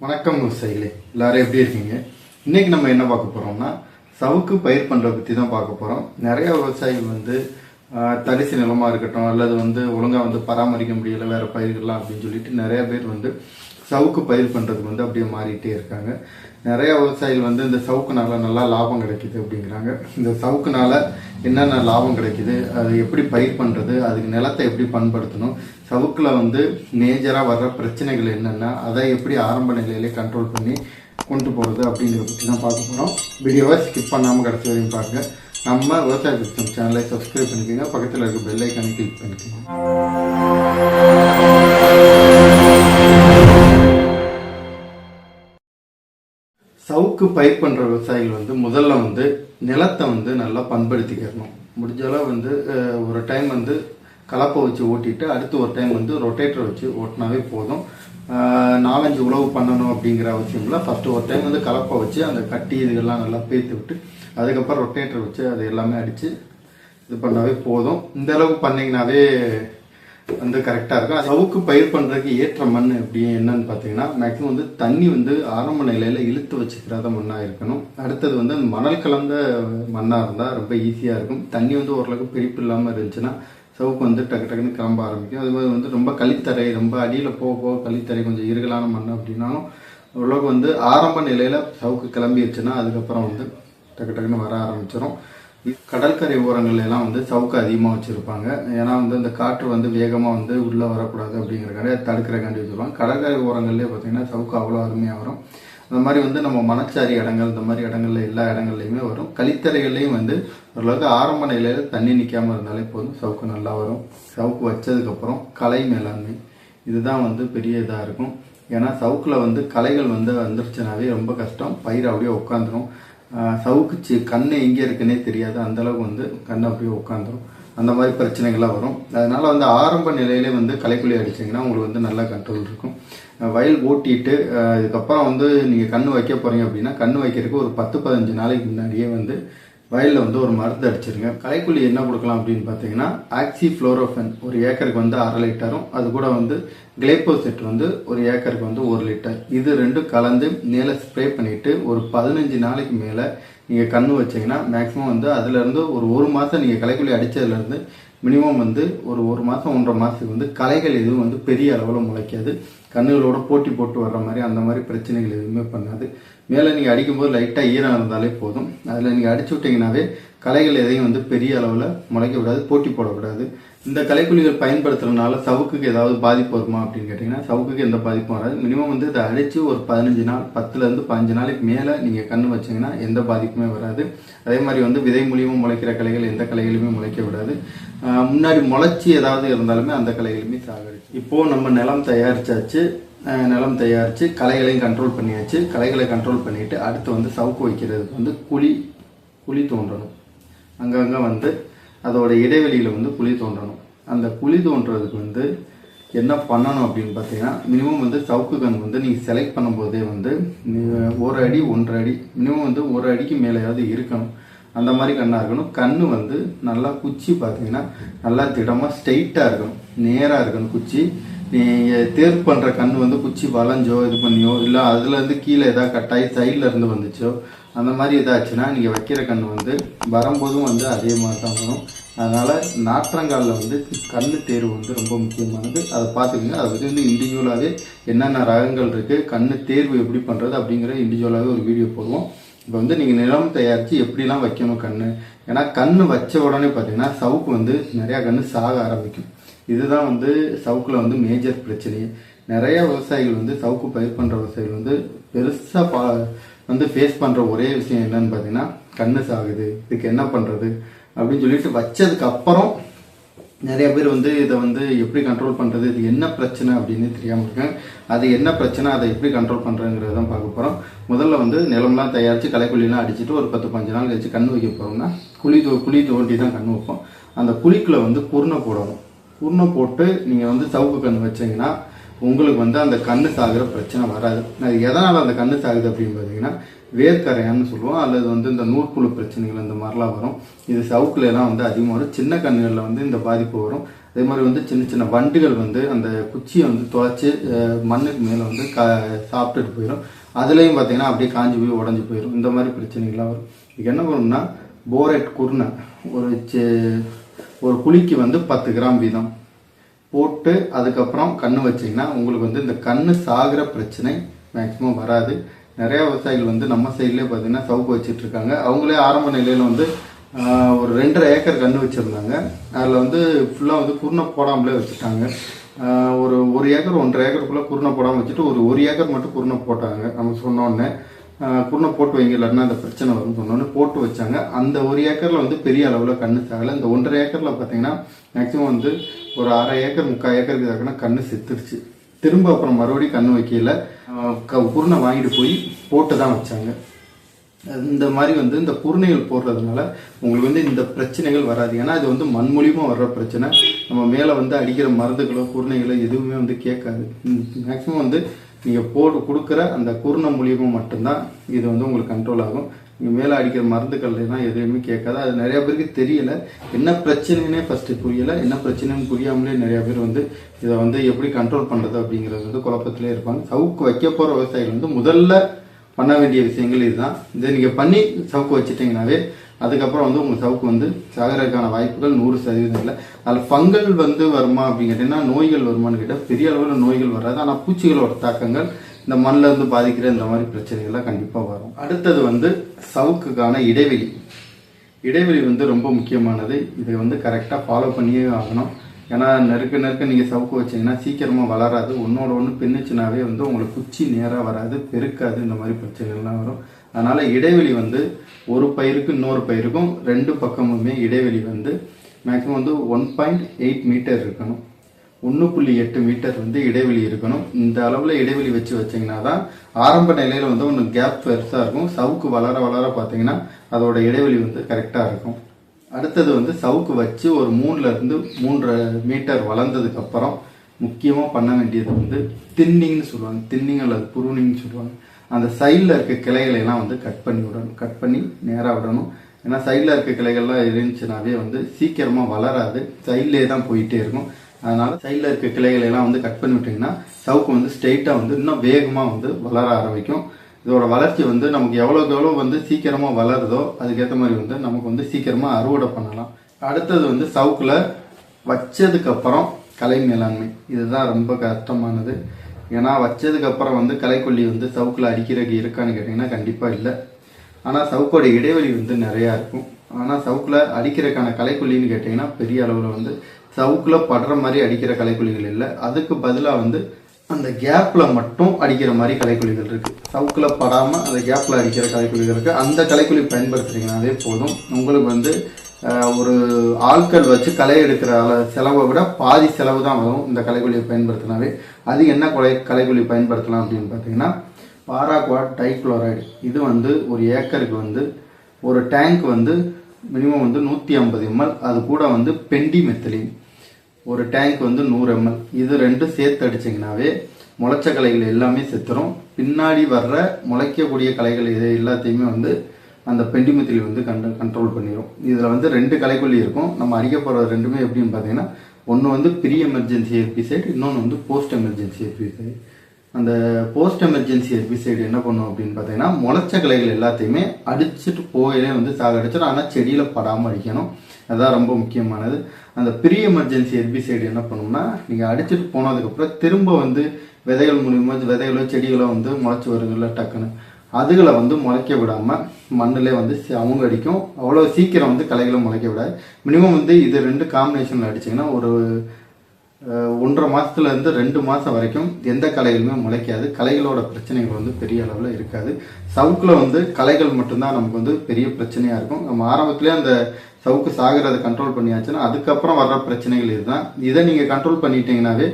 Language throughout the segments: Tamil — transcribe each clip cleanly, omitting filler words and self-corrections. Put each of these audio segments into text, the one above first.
வணக்கம் விவசாயிகளே, எல்லாரும் எப்படி இருக்கீங்க? இன்னைக்கு நம்ம என்ன பார்க்க போறோம்னா சவுக்கு பயிர் பண்றதை பற்றி தான் பார்க்க போறோம். நிறைய விவசாயிகள் தரிசு நிலமா இருக்கட்டும் அல்லது ஒழுங்கா பராமரிக்க முடியல வேற பயிர்கள்லாம் அப்படின்னு சொல்லிட்டு நிறைய பேர் சவுக்கு பயிர் பண்றதுக்கு அப்படியே மாறிட்டே இருக்காங்க. நிறைய விவசாயிகள் இந்த சவுக்குனால நல்லா லாபம் கிடைக்குது அப்படிங்கிறாங்க. இந்த சவுக்குனால என்னென்ன லாபம் கிடைக்குது, அது எப்படி பயிர் பண்றது, அதுக்கு நிலத்தை எப்படி பண்படுத்தணும், சவுக்குல மேஜரா வர்ற பிரச்சனைகள் என்னென்ன, அதை எப்படி ஆரம்ப நிலையிலே கண்ட்ரோல் பண்ணி கொண்டு போகிறது அப்படிங்கிறத பற்றி தான் பார்க்க போகிறோம். வீடியோவை ஸ்கிப் பண்ணாமல் கடைசி வரையும் பாருங்க. நம்ம விவசாய சிஸ்டம் சேனலை சப்ஸ்கிரைப் பண்ணிக்கோங்க, பக்கத்தில் இருக்க பெல் ஐக்கானை கிளிக் பண்ணிக்கோங்க. சவுக்கு பயிர் பண்ணுற விவசாயிகள் முதல்ல நிலத்தை நல்லா பண்படுத்திக்கிறணும். முடிஞ்சாலும் ஒரு டைம் கலப்பை வச்சு ஓட்டிட்டு அடுத்து ஒரு டைம் ரொட்டேட்டர் வச்சு ஓட்டினாவே போதும். 4-5 உழவு பண்ணணும் அப்படிங்கிற அவசியம் இல்லை. ஃபர்ஸ்ட் ஒரு டைம் கலப்பை வச்சு அந்த கட்டி இதுகள்லாம் நல்லா பேத்து விட்டு அதுக்கப்புறம் ரொட்டேட்டர் வச்சு அது எல்லாமே அடித்து இது பண்ணாவே போதும். இந்த அளவுக்கு பண்ணிங்கனாவே கரெக்டாக இருக்கும். சவுக்கு பயிர் பண்ணுறதுக்கு ஏற்ற மண் எப்படி என்னன்னு பார்த்தீங்கன்னா, மேக்ஸிமம் தண்ணி ஆரம்ப நிலையில் இழுத்து வச்சுக்கிறத மண்ணாக இருக்கணும். அடுத்தது அந்த மணல் கலந்த மண்ணாக இருந்தால் ரொம்ப ஈஸியாக இருக்கும். தண்ணி ஓரளவுக்கு பிரிப்பு இல்லாமல் இருந்துச்சுன்னா சவுக்கு டக்கு டக்குன்னு கிளம்ப ஆரம்பிக்கும். அது மாதிரி ரொம்ப களித்தரை, ரொம்ப அடியில் போக போக களித்தரை கொஞ்சம் இருகலான மண் அப்படின்னாலும் ஓரளவுக்கு ஆரம்ப நிலையில் சவுக்கு கிளம்பிடுச்சுன்னா அதுக்கப்புறம் டக்கு டக்குன்னு வர ஆரம்பிச்சிடும். கடற்கரை ஓரங்கள்ல எல்லாம் சவுக்கு அதிகமாக வச்சிருப்பாங்க. ஏன்னா இந்த காற்று வேகமாக உள்ளே வரக்கூடாது அப்படிங்கிறக்காக தடுக்கிறக்காண்டி வச்சுருவாங்க. கடற்கரை ஓரங்கள்லேயே பார்த்தீங்கன்னா சவுக்கு அவ்வளோ அருமையாக வரும். அந்த மாதிரி நம்ம மணச்சாரி இடங்கள், இந்த மாதிரி இடங்கள்ல எல்லா இடங்கள்லையுமே வரும். கழித்தறைகள்லையும் ஓரளவுக்கு ஆரம்ப நிலையில் தண்ணி நிற்காமல் இருந்தாலே போதும், சவுக்கு நல்லா வரும். சவுக்கு வச்சதுக்கப்புறம் களை மேலாண்மை இதுதான் பெரிய இதாக இருக்கும். ஏன்னா சவுக்கில் களைகள் வந்துருச்சுனாவே ரொம்ப கஷ்டம், பயிர் அப்படியே உட்காந்துரும். சவுக்கு கண்ணு எங்கே இருக்குன்னே தெரியாது, அந்தளவுக்கு கண்ணு அப்படியே உட்காந்துரும். அந்த மாதிரி பிரச்சனைகள்லாம் வரும். அதனால ஆரம்ப நிலையிலே களைக்குள்ளி அடிச்சிங்கன்னா உங்களுக்கு நல்லா கண்ட்ரோல் இருக்கும். வயல் ஓட்டிட்டு இதுக்கப்புறம் நீங்கள் கண்ணு வைக்க போகிறீங்க அப்படின்னா கண்ணு வைக்கிறதுக்கு ஒரு 10-15 நாளைக்கு முன்னாடியே வயலில் ஒரு மருந்து அடிச்சிருங்க. களைக்குள்ளி என்ன கொடுக்கலாம் அப்படின்னு பார்த்தீங்கன்னா, ஆக்சிஃப்ளோரோஃபென் ஒரு ஏக்கருக்கு 1/2 லிட்டரும், அது கூட கிளைபோசெட் ஒரு ஏக்கருக்கு 1 லிட்டர், இது ரெண்டும் கலந்து மேலே ஸ்ப்ரே பண்ணிட்டு ஒரு 15 நாளைக்கு மேலே நீங்கள் கண்ணு வச்சிங்கன்னா மேக்ஸிமம் அதுலேருந்து ஒரு மாதம் நீங்கள் களைக்குள்ளி அடித்ததுலேருந்து மினிமம் ஒரு 1 மாதம் 1.5 மாதத்துக்கு களைகள் எதுவும் பெரிய அளவில் முளைக்காது. கண்ணுகளோட போட்டி போட்டு வர்ற மாதிரி அந்த மாதிரி பிரச்சனைகள் எதுவுமே பண்ணாது. மேலே நீங்கள் அடிக்கும்போது லைட்டாக ஈரம் இருந்தாலே போதும். அதில் நீங்கள் அடிச்சு விட்டீங்கன்னாவே களைகள் எதையும் பெரிய அளவில் முளைக்க விடாது, போட்டி போடக்கூடாது. இந்த களைக்குள்ளிகள் பயன்படுத்துறதுனால சவுக்குக்கு ஏதாவது பாதிப்பு வருமா அப்படின்னு கேட்டிங்கன்னா, சவுக்குக்கு எந்த பாதிப்பும் வராது. மினிமம் இதை அடித்து ஒரு 15 நாள் 10லேருந்து 15 நாளைக்கு மேலே நீங்கள் கண்ணு வச்சிங்கன்னா எந்த பாதிப்புமே வராது. அதே மாதிரி விதை மூலியமாக முளைக்கிற களைகள் எந்த களைகளுமே முளைக்க விடாது. முன்னாடி முளைச்சி ஏதாவது இருந்தாலுமே அந்த களைகளுமே சாகடிச்சு. இப்போது நம்ம நிலம் தயாரிச்சாச்சு, நிலம் தயாரித்து களைகளையும் கண்ட்ரோல் பண்ணியாச்சு. களைகளை கண்ட்ரோல் பண்ணிவிட்டு அடுத்து சவுக்கு வைக்கிறதுக்கு குழி தோன்றணும். அங்கங்கே அதோட இடைவெளியில் குழி தோன்றணும். அந்த குழி தோன்றதுக்கு என்ன பண்ணணும் அப்படின்னு பார்த்தீங்கன்னா, மினிமம் சவுக்கு கண் நீங்கள் செலக்ட் பண்ணும்போதே 1 அடி 1.5 அடி மினிமம் 1 அடிக்கு மேலேயாவது இருக்கணும். அந்த மாதிரி கண்ணாக இருக்கணும். கண்ணு நல்லா குச்சி பார்த்தீங்கன்னா நல்லா திடமாக ஸ்ட்ரெயிட்டாக இருக்கணும், நேராக இருக்கணும் குச்சி. நீங்கள் தேர்வு பண்ணுற கண் குச்சி வளைஞ்சோ இது பண்ணியோ இல்லை அதுலேருந்து கீழே ஏதாவது கட்டாயி சைடில் இருந்து வந்துச்சோ அந்த மாதிரி இதாச்சுன்னா நீங்கள் வைக்கிற கண் வரும்போதும் அதே மாதிரி தான் வரும். அதனால் நாற்றங்காலில் கண் தேர்வு ரொம்ப முக்கியமானது. அதை பார்த்துக்கோங்க. அதை பற்றி இண்டிவிஜுவலாகவே என்னென்ன ரகங்கள் இருக்குது, கண் தேர்வு எப்படி பண்ணுறது அப்படிங்கிற இண்டிவிஜுவலாகவே ஒரு வீடியோ போடுவோம். இப்போ நீங்கள் நிலம் தயாரித்து எப்படிலாம் வைக்கணும் கண். ஏன்னா கண் வச்ச உடனே பார்த்தீங்கன்னா சவுக்கு நிறையா கண் சாக ஆரம்பிக்கும். இதுதான் சவுக்கில் மேஜர் பிரச்சனையே. நிறைய விவசாயிகள் சவுக்கு பயிர் பண்ணுற விவசாயிகள் பெருசாக ஃபேஸ் பண்ணுற ஒரே விஷயம் என்னன்னு பார்த்தீங்கன்னா, கண்ணு சாகுது, இதுக்கு என்ன பண்ணுறது அப்படின்னு சொல்லிட்டு வச்சதுக்கு அப்புறம் நிறைய பேர் இதை எப்படி கண்ட்ரோல் பண்ணுறது, இது என்ன பிரச்சனை அப்படின்னு தெரியாமல் இருக்கேன். அது என்ன பிரச்சனை, அதை எப்படி கண்ட்ரோல் பண்ணுறதுங்கிறதான் பார்க்க போகிறோம். முதல்ல நிலம்லாம் தயாரித்து களைக்குள்ளிலாம் அடிச்சுட்டு ஒரு 10-15 நாள் கழிச்சு கண்ணு வைக்க போகிறோம்னா குழி தோண்டி தான் கண்ணு வைப்போம். அந்த குழிக்குள்ளே குருணை போடணும். குருணை போட்டு நீங்கள் சவுக்கு கண் வச்சிங்கன்னா உங்களுக்கு அந்த கண்ணு சாகுற பிரச்சனை வராது. அது எதனால் அந்த கண்ணு சாகுது அப்படின்னு பார்த்தீங்கன்னா, வேர்க்கரையான்னு சொல்லுவோம், அல்லது இந்த நூற்புழு பிரச்சனைகள் இந்த மாதிரிலாம் வரும். இது சவுக்குல எல்லாம் அதிகமாக வரும். சின்ன கண்ணுகளில் இந்த பாதிப்பு வரும். அதே மாதிரி வந்து சின்ன சின்ன வண்டுகள் வந்து அந்த குச்சியை வந்து துளைச்சி மண்ணுக்கு மேலே வந்து சாப்பிட்டுட்டு போயிடும். அதுலேயும் பார்த்தீங்கன்னா அப்படியே காஞ்சி போய் உடஞ்சி போயிடும். இந்த மாதிரி பிரச்சனைகள்லாம் வரும். இதுக்கு என்ன பண்ணணும்னா போரேட் குருணை ஒரு குழிக்கு வந்து 10 கிராம் வீதம் போட்டு அதுக்கப்புறம் கண்ணு வச்சிங்கன்னா உங்களுக்கு வந்து இந்த கண்ணு சாகிற பிரச்சனை மேக்ஸிமம் வராது. நிறையா விவசாயிகள் வந்து நம்ம சைட்லேயே பார்த்தீங்கன்னா சவுக்கு வச்சுட்டு இருக்காங்க. அவங்களே ஆரம்ப நிலையில் வந்து ஒரு 2.5 ஏக்கர் கன்று வச்சுருந்தாங்க. அதில் வந்து ஃபுல்லாக வந்து குருணை போடாமலே வச்சுட்டாங்க. ஒரு ஏக்கர் 1.5 ஏக்கருக்குள்ளே குருணை போடாமல் வச்சுட்டு ஒரு ஏக்கர் மட்டும் குருணை போட்டாங்க. நம்ம சொன்னோடனே குருணை போட்டு வைங்க இல்லைன்னா அந்த பிரச்சனை வரும்னு சொன்னோன்னே போட்டு வச்சாங்க. அந்த 1 ஏக்கரில் வந்து பெரிய அளவில் கன்று சாகலை. இந்த 1.5 ஏக்கரில் பார்த்தீங்கன்னா மேக்ஸிமம் வந்து ஒரு 1/2 ஏக்கர் 3/4 ஏக்கருக்கு தாக்குனா கன்று செத்துருச்சு. திரும்ப அப்புறம் மறுபடியும் கன்று வைக்கல, குருணை வாங்கிட்டு போய் போட்டு தான் வச்சாங்க. இந்த மாதிரி வந்து இந்த குருணைகள் போடுறதுனால உங்களுக்கு வந்து இந்த பிரச்சனைகள் வராது. ஏன்னா இது வந்து மண் மூலியமாக வர்ற பிரச்சனை. நம்ம மேலே வந்து அடிக்கிற மருந்துகளோ குருணைகளோ எதுவுமே வந்து கேட்காது. மேக்ஸிமம் வந்து நீங்கள் கொடுக்குற அந்த குருணை மூலியமாக மட்டும்தான் இது வந்து உங்களுக்கு கண்ட்ரோல் ஆகும். நீங்கள் மேலே அடிக்கிற மருந்துக்கள்லாம் எதுவுமே கேட்காது. அது நிறையா பேருக்கு தெரியல. என்ன பிரச்சனைன்னே ஃபஸ்ட்டு புரியலை. என்ன பிரச்சனைன்னு புரியாமலே நிறையா பேர் வந்து இதை வந்து எப்படி கண்ட்ரோல் பண்ணுறது அப்படிங்கிறது வந்து குழப்பத்திலே இருப்பாங்க. சவுக்கு வைக்க போகிற விவசாயிகள் வந்து முதல்ல பண்ண வேண்டிய விஷயங்கள் இதுதான். இதை நீங்கள் பண்ணி சவுக்கு வச்சுட்டிங்கனாவே அதுக்கப்புறம் வந்து உங்கள் சவுக்கு வந்து சாகிறதுக்கான வாய்ப்புகள் 100% இல்லை. அதில் ஃபங்கல் வந்து வருமா அப்படின்னு கேட்டிங்கன்னா நோய்கள் வருமானு கேட்டால் பெரிய அளவில் நோய்கள் வராது. ஆனால் பூச்சிகளோட தாக்கங்கள் இந்த மண்ணில் இருந்து பாதிக்கிற இந்த மாதிரி பிரச்சனைகள்லாம் கண்டிப்பாக வரும். அடுத்தது வந்து சவுக்குக்கான இடைவெளி வந்து ரொம்ப முக்கியமானது. இதை வந்து கரெக்டாக ஃபாலோ பண்ணியே ஆகணும். ஏன்னா நெருக்க நீங்கள் சவுக்கு வச்சிங்கன்னா சீக்கிரமாக வளராது. ஒன்றோட ஒன்று பின்னுச்சுனாவே வந்து உங்களுக்கு குச்சி நேராக வராது, பெருக்காது, இந்த மாதிரி பிரச்சனைகள்லாம் வரும். அதனால் இடைவெளி வந்து ஒரு பயிருக்கு இன்னொரு பயிருக்கும் 2 பக்கமுமே இடைவெளி வந்து மேக்ஸிமம் வந்து 1.8 மீட்டர் இருக்கணும். 1.8 மீட்டர் வந்து இடைவெளி இருக்கணும். இந்த அளவில் இடைவெளி வச்சிங்கன்னா தான் ஆரம்ப நிலையில் வந்து ஒன்று கேப் பெருசாக இருக்கும். சவுக்கு வளர பார்த்தீங்கன்னா அதோட இடைவெளி வந்து கரெக்டாக இருக்கும். அடுத்தது வந்து சவுக்கு வச்சு ஒரு 3லேருந்து 3.5 மீட்டர் வளர்ந்ததுக்கப்புறம் முக்கியமாக பண்ண வேண்டியது வந்து தின்னிங்னு சொல்லுவாங்க. தின்னிங் அல்லது புருனிங்னு சொல்லுவாங்க. அந்த சைடில் இருக்க கிளைகளை எல்லாம் வந்து கட் பண்ணி நேராக விடணும். ஏன்னா சைடில் இருக்க கிளைகள்லாம் இருந்துச்சுனாவே வந்து சீக்கிரமாக வளராது, சைட்லேயே தான் போயிட்டே இருக்கும். அதனால் சைடில் இருக்க கிளைகளெல்லாம் வந்து கட் பண்ணி விட்டிங்கன்னா சவுக்கு வந்து ஸ்ட்ரெயிட்டாக வந்து இன்னும் வேகமாக வந்து வளர ஆரம்பிக்கும். இதோட வளர்ச்சி வந்து நமக்கு எவ்வளோக்கு எவ்வளோ வந்து சீக்கிரமாக வளருதோ அதுக்கேற்ற மாதிரி வந்து நமக்கு வந்து சீக்கிரமாக அறுவடை பண்ணலாம். அடுத்தது வந்து சவுக்கில் வச்சதுக்கப்புறம் கலை மேலாண்மை, இதுதான் ரொம்ப கஷ்டமானது. ஏன்னா வச்சதுக்கப்புறம் வந்து களைக்கொல்லி வந்து சவுக்கில் அடிக்கிறதுக்கு இருக்கான்னு கேட்டிங்கன்னா கண்டிப்பாக இல்லை. ஆனால் சவுக்கோட இடைவெளி வந்து நிறையா இருக்கும். ஆனால் சவுக்கில் அடிக்கிறதுக்கான களைக்கொல்லின்னு கேட்டிங்கன்னா பெரிய அளவில் வந்து சவுக்கில் படுற மாதிரி அடிக்கிற களைக்கொல்லிகள் இல்லை. அதுக்கு பதிலாக வந்து அந்த கேப்பில் மட்டும் அடிக்கிற மாதிரி களைக்கொல்லிகள் இருக்குது. சவுக்கில் படாமல் அந்த கேப்பில் அடிக்கிற களைக்கொல்லிகள் இருக்குது. அந்த களைக்கொல்லி பயன்படுத்துறீங்கனாலே போதும். உங்களுக்கு வந்து ஒரு ஆட்கள் வச்சு களை எடுக்கிற செலவை விட பாதி செலவு தான் வரும் இந்த களைக்கொல்லியை பயன்படுத்தினாவே. அது என்ன களைக்கொல்லி பயன்படுத்தலாம் அப்படின்னு பார்த்தீங்கன்னா பாராகுவாட் டைக்ளோரைடு. இது வந்து ஒரு ஏக்கருக்கு வந்து ஒரு டேங்க் வந்து மினிமம் வந்து 150 ml. அது கூட வந்து பெண்டிமெத்திலின் ஒரு டேங்க் வந்து 100 ml. இது 2 சேர்த்து அடிச்சிங்கனாவே முளைச்ச களைகள் எல்லாமே செத்துரும். பின்னாடி வர்ற முளைக்கக்கூடிய களைகள் இது எல்லாத்தையுமே வந்து அந்த பெண்டிமெத்திலின் வந்து கண்ட்ரோல் பண்ணிடும். இதில் வந்து 2 களைக்கொல்லி இருக்கும். நம்ம அடிக்க போகிற ரெண்டுமே எப்படின்னு பார்த்தீங்கன்னா ஒன்று வந்து ப்ரீ எமர்ஜென்சி ஹெர்பிசைடு, இன்னொன்று வந்து போஸ்ட் எமர்ஜென்சி ஹெர்பிசைடு. அந்த போஸ்ட் எமர்ஜென்சி ஹெர்பிசைடு என்ன பண்ணும் அப்படின்னு பார்த்தீங்கன்னா முளைச்ச கிளைகள் எல்லாத்தையுமே அடிச்சுட்டு போயிலே வந்து சாகடிச்சிடும். ஆனால் செடியில் படாமல் அடிக்கணும். அதுதான் ரொம்ப முக்கியமானது. அந்த ப்ரீ எமர்ஜென்சி ஹெர்பிசைடு என்ன பண்ணும்னா நீங்கள் அடிச்சுட்டு போனதுக்கப்புறம் திரும்ப வந்து விதைகள் மூலியமாக விதைகளோ செடிகளோ வந்து முளைச்சி வருங்கள்ல டக்குன்னு அதுகளை வந்து முளைக்க விடாமல் மண்ணிலே வந்து அவங்க அடிக்கும். அவ்வளோ சீக்கிரம் வந்து களைகளை முளைக்க விடாது. மினிமம் வந்து இது 2 காம்பினேஷனில் அடிச்சிங்கன்னா ஒரு 1.5 மாதத்துலேருந்து 2 மாதம் வரைக்கும் எந்த களைகளுமே முளைக்காது. களைகளோட பிரச்சனைகள் வந்து பெரிய அளவில் இருக்காது. சவுக்கில் வந்து களைகள் மட்டும்தான் நமக்கு வந்து பெரிய பிரச்சனையாக இருக்கும். நம்ம ஆரம்பத்துலேயே அந்த சவுக்கு சாகிறத கண்ட்ரோல் பண்ணியாச்சுன்னா அதுக்கப்புறம் வர்ற பிரச்சனைகள் இதுதான். இதை நீங்கள் கண்ட்ரோல் பண்ணிட்டீங்கன்னாவே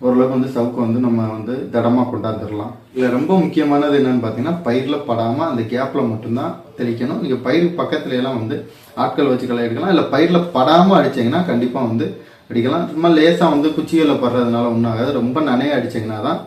ஓரளவுக்கு வந்து சவுக்கு வந்து நம்ம வந்து திடமாக கொண்டாந்துடலாம். இதில் ரொம்ப முக்கியமானது என்னன்னு பார்த்தீங்கன்னா பயிரில் படாமல் அந்த கேப்பில் மட்டும்தான் தெளிக்கணும். நீங்கள் பயிர் பக்கத்துல எல்லாம் வந்து ஆட்கள் வச்சு களை எடுக்கலாம். இல்லை பயிரில் படாமல் அடிச்சிங்கன்னா கண்டிப்பாக வந்து அடிக்கலாம். சும்மா லேசாக வந்து குச்சிகளில் படுறதுனால ஒன்றும் ஆகாது. ரொம்ப நனைய அடிச்சிங்கன்னா தான்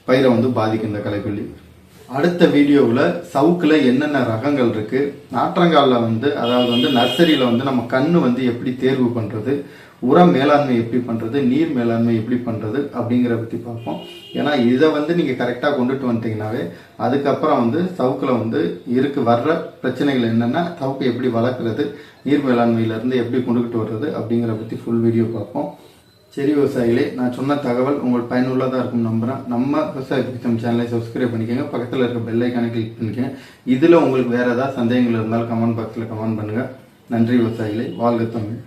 பயிரை வந்து பாதிக்கும் இந்த களைக்கொல்லி. அடுத்த வீடியோவில் சவுக்கில் என்னென்ன ரகங்கள் இருக்குது, நாற்றங்காலில் வந்து அதாவது வந்து நர்சரியில் வந்து நம்ம கன்று வந்து எப்படி தேர்வு பண்ணுறது, உர மேலாண்மை எப்படி பண்ணுறது, நீர் மேலாண்மை எப்படி பண்ணுறது அப்படிங்கிற பற்றி பார்ப்போம். ஏன்னா இதை வந்து நீங்கள் கரெக்டாக கொண்டுட்டு வந்துட்டீங்கன்னாவே அதுக்கப்புறம் வந்து சவுக்கில் வந்து வர்ற பிரச்சனைகள் என்னென்னா, சவுக்கு எப்படி வளர்க்குறது, நீர் மேலாண்மையிலேருந்து எப்படி கொண்டுகிட்டு வர்றது அப்படிங்கிற பற்றி ஃபுல் வீடியோ பார்ப்போம். சரி விவசாயிகளே, நான் சொன்ன தகவல் உங்களுக்கு பயனுள்ளதாக இருக்கும் நம்புகிறேன். நம்ம விவசாய பிடிச்சம் சேனலை சப்ஸ்கிரைப் பண்ணிக்கோங்க, பக்கத்தில் இருக்க பெல் ஐக்கானை கிளிக் பண்ணிக்கோங்க. இதில் உங்களுக்கு வேறு ஏதாவது சந்தேகங்கள் இருந்தாலும் கமெண்ட் பாக்ஸில் கமெண்ட் பண்ணுங்கள். நன்றி விவசாயிகளே, வாழ்க தமிழ்.